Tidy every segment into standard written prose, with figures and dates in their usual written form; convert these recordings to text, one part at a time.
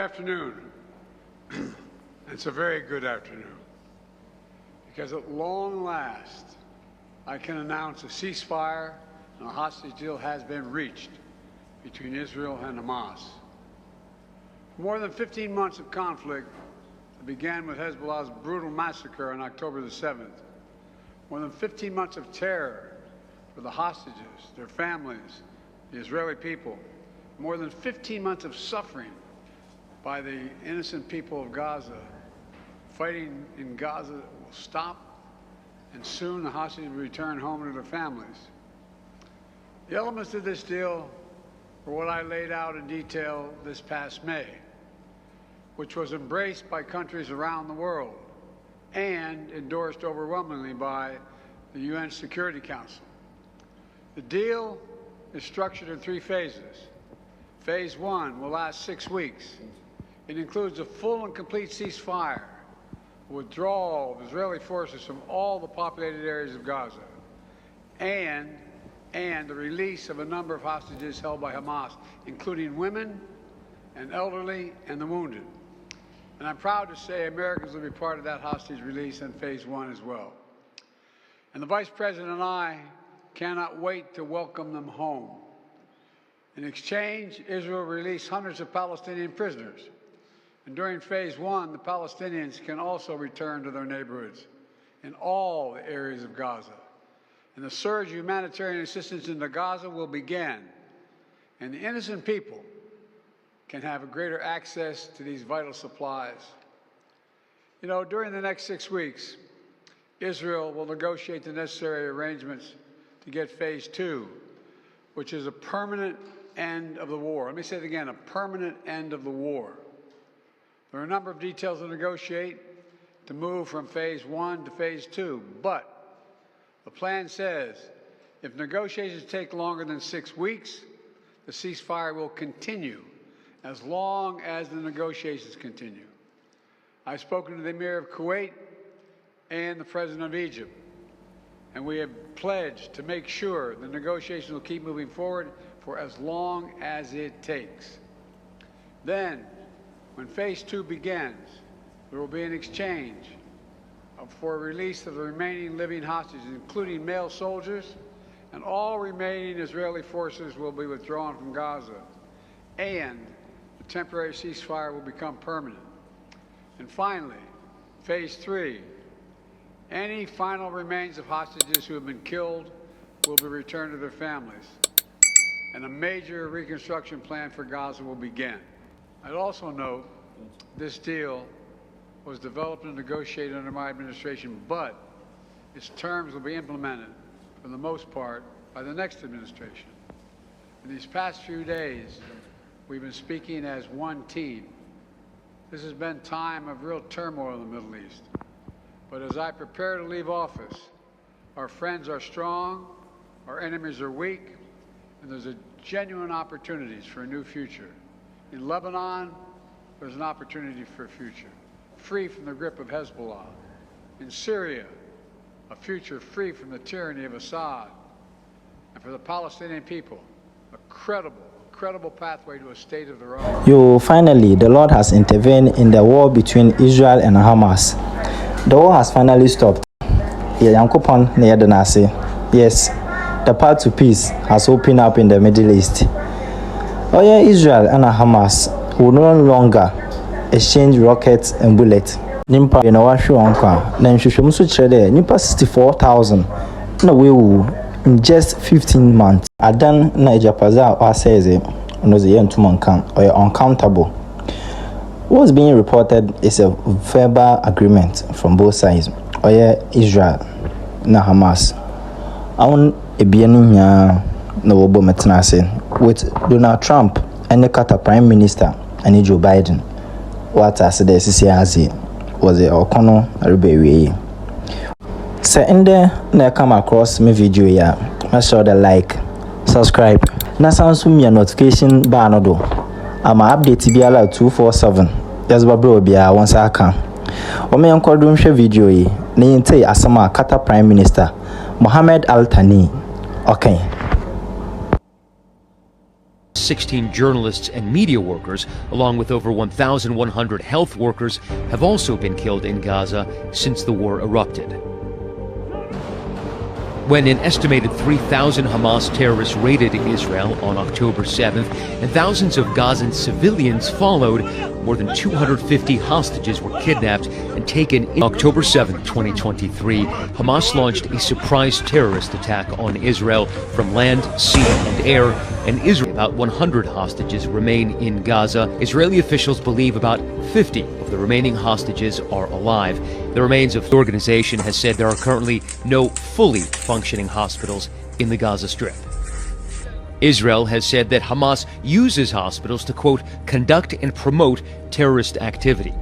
afternoon. It's a very good afternoon, because at long last, I can announce a ceasefire and a hostage deal has been reached between Israel and Hamas. More than 15 months of conflict that began with Hezbollah's brutal massacre on October the 7th. More than 15 months of terror for the hostages, their families, the Israeli people. More than 15 months of suffering by the innocent people of Gaza. Fighting in Gaza will stop, and soon the hostages will return home to their families. The elements of this deal were what I laid out in detail this past May, which was embraced by countries around the world and endorsed overwhelmingly by the UN Security Council. The deal is structured in 3 phases. Phase 1 will last 6 weeks. It includes a full and complete ceasefire, withdrawal of Israeli forces from all the populated areas of Gaza, and the release of a number of hostages held by Hamas, including women and elderly and the wounded. And I'm proud to say Americans will be part of that hostage release in Phase 1 as well. And the Vice President and I cannot wait to welcome them home. In exchange, Israel released hundreds of Palestinian prisoners. And during Phase 1, the Palestinians can also return to their neighborhoods in all the areas of Gaza. And the surge of humanitarian assistance into Gaza will begin. And the innocent people can have a greater access to these vital supplies. You know, during the next 6 weeks, Israel will negotiate the necessary arrangements to get Phase 2, which is a permanent end of the war. Let me say it again, a permanent end of the war. There are a number of details to negotiate to move from Phase 1 to Phase 2, but the plan says if negotiations take longer than 6 weeks, the ceasefire will continue as long as the negotiations continue. I've spoken to the Emir of Kuwait and the President of Egypt, and we have pledged to make sure the negotiations will keep moving forward for as long as it takes. Then, when Phase 2 begins, there will be an exchange for release of the remaining living hostages, including male soldiers, and all remaining Israeli forces will be withdrawn from Gaza, and the temporary ceasefire will become permanent. And finally, Phase 3, any final remains of hostages who have been killed will be returned to their families, and a major reconstruction plan for Gaza will begin. I'd also note this deal was developed and negotiated under my administration, but its terms will be implemented, for the most part, by the next administration. In these past few days, we've been speaking as one team. This has been a time of real turmoil in the Middle East. But as I prepare to leave office, our friends are strong, our enemies are weak, and there's a genuine opportunities for a new future. In Lebanon, there's an opportunity for a future, free from the grip of Hezbollah. In Syria, a future free from the tyranny of Assad. And for the Palestinian people, a credible pathway to a state of their own. Finally, the Lord has intervened in the war between Israel and Hamas. The war has finally stopped. Yes, the path to peace has opened up in the Middle East. Israel and Hamas will no longer exchange rockets and bullets. Nimpa then 64,000 in just 15 months. Adan Najapaza says uncountable. What's being reported is a verbal agreement from both sides. Israel na Hamas. With Donald Trump and the Qatar Prime Minister and Joe Biden. What I said was a Okono Ribery. So in there, I come across my video here. Make sure to like, subscribe. Na sound me a notification bar no do. I'm update be allowed 247. Just bro be a once I can. O me enko do nhwe video yi. Na yente asama Qatar Prime Minister Mohammed Al Thani. Okay. 16 journalists and media workers, along with over 1,100 health workers, have also been killed in Gaza since the war erupted. When an estimated 3,000 Hamas terrorists raided Israel on October 7th and thousands of Gazan civilians followed, more than 250 hostages were kidnapped and taken in October 7, 2023. Hamas launched a surprise terrorist attack on Israel from land, sea, and air, and Israel. About 100 hostages remain in Gaza. Israeli officials believe about 50 of the remaining hostages are alive. The remains of the organization has said there are currently no fully functioning hospitals in the Gaza Strip. Israel has said that Hamas uses hospitals to, quote, conduct and promote terrorist activity.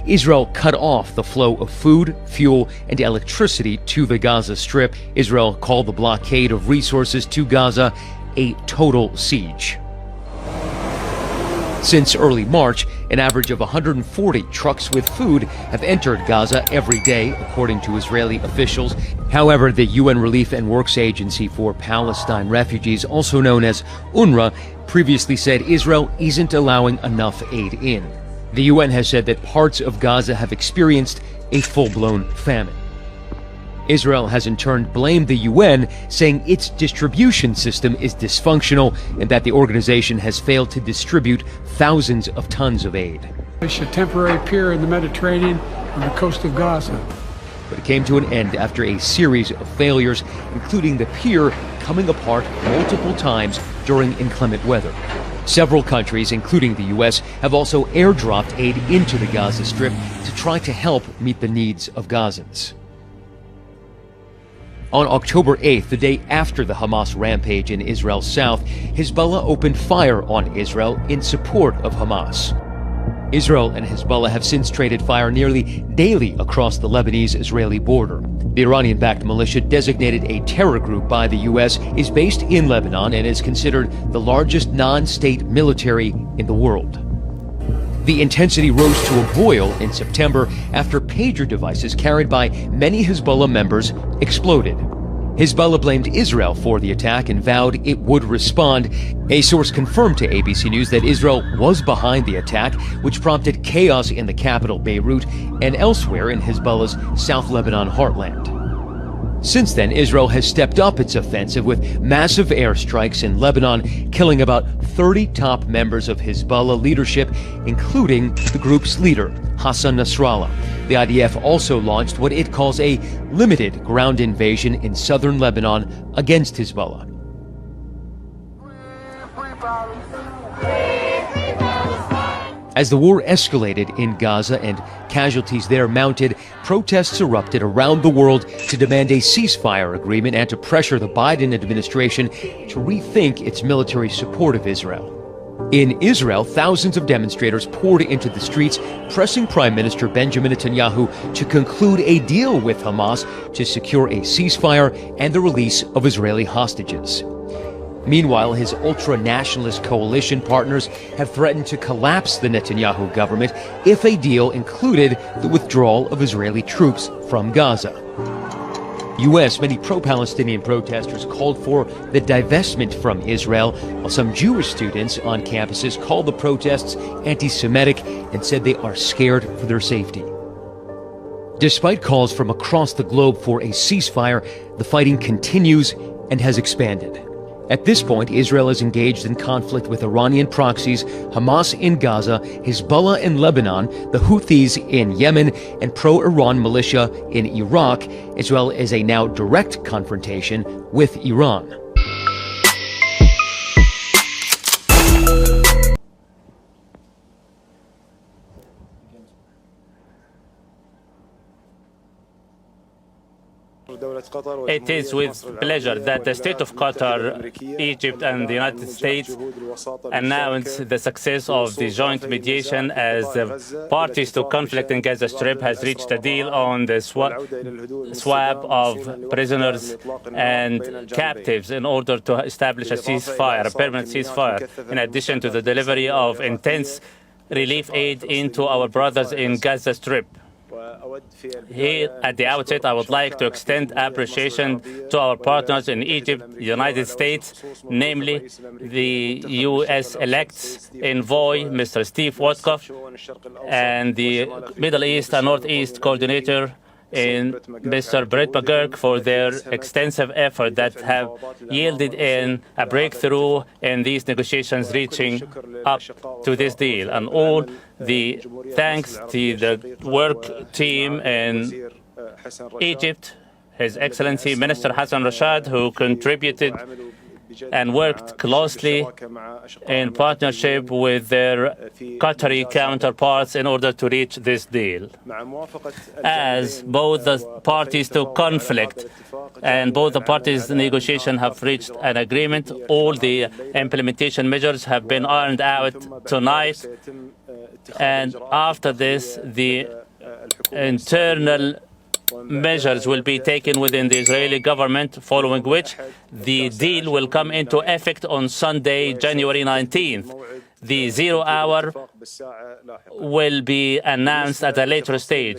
Israel cut off the flow of food, fuel, and electricity to the Gaza Strip. Israel called the blockade of resources to Gaza a total siege. Since early March, an average of 140 trucks with food have entered Gaza every day, according to Israeli officials. However, the UN Relief and Works Agency for Palestine Refugees, also known as UNRWA, previously said Israel isn't allowing enough aid in. The UN has said that parts of Gaza have experienced a full-blown famine. Israel has in turn blamed the UN, saying its distribution system is dysfunctional and that the organization has failed to distribute thousands of tons of aid. A temporary pier in the Mediterranean on the coast of Gaza. But it came to an end after a series of failures, including the pier coming apart multiple times during inclement weather. Several countries, including the U.S., have also airdropped aid into the Gaza Strip to try to help meet the needs of Gazans. On October 8th, the day after the Hamas rampage in Israel's south, Hezbollah opened fire on Israel in support of Hamas. Israel and Hezbollah have since traded fire nearly daily across the Lebanese-Israeli border. The Iranian-backed militia, designated a terror group by the U.S., is based in Lebanon and is considered the largest non-state military in the world. The intensity rose to a boil in September after pager devices carried by many Hezbollah members exploded. Hezbollah blamed Israel for the attack and vowed it would respond. A source confirmed to ABC News that Israel was behind the attack, which prompted chaos in the capital, Beirut, and elsewhere in Hezbollah's South Lebanon heartland. Since then, Israel has stepped up its offensive with massive airstrikes in Lebanon, killing about 30 top members of Hezbollah leadership, including the group's leader, Hassan Nasrallah. The IDF also launched what it calls a limited ground invasion in southern Lebanon against Hezbollah. As the war escalated in Gaza and casualties there mounted, protests erupted around the world to demand a ceasefire agreement and to pressure the Biden administration to rethink its military support of Israel. In Israel, thousands of demonstrators poured into the streets, pressing Prime Minister Benjamin Netanyahu to conclude a deal with Hamas to secure a ceasefire and the release of Israeli hostages. Meanwhile, his ultra-nationalist coalition partners have threatened to collapse the Netanyahu government if a deal included the withdrawal of Israeli troops from Gaza. Many pro-Palestinian protesters called for the divestment from Israel, while some Jewish students on campuses called the protests anti-Semitic and said they are scared for their safety. Despite calls from across the globe for a ceasefire, the fighting continues and has expanded. At this point, Israel is engaged in conflict with Iranian proxies, Hamas in Gaza, Hezbollah in Lebanon, the Houthis in Yemen, and pro-Iran militia in Iraq, as well as a now direct confrontation with Iran. It is with pleasure that the state of Qatar, Egypt, and the United States announce the success of the joint mediation as the parties to conflict in Gaza Strip has reached a deal on the swap of prisoners and captives in order to establish a ceasefire, a permanent ceasefire, in addition to the delivery of intense relief aid into our brothers in Gaza Strip. Here, at the outset, I would like to extend appreciation to our partners in Egypt, the United States, namely the U.S.-elect envoy, Mr. Steve Witkoff, and the Middle East and Northeast coordinator, in Mr. Brett McGurk, for their extensive effort that have yielded in a breakthrough in these negotiations reaching up to this deal. And all the thanks to the work team in Egypt, His Excellency Minister Hassan Rashad, who contributed and worked closely in partnership with their Qatari counterparts in order to reach this deal. As both the parties to conflict and both the parties in negotiation have reached an agreement, all the implementation measures have been ironed out tonight, and after this, the internal measures will be taken within the Israeli government, following which the deal will come into effect on Sunday, January 19th. The 0 hour will be announced at a later stage.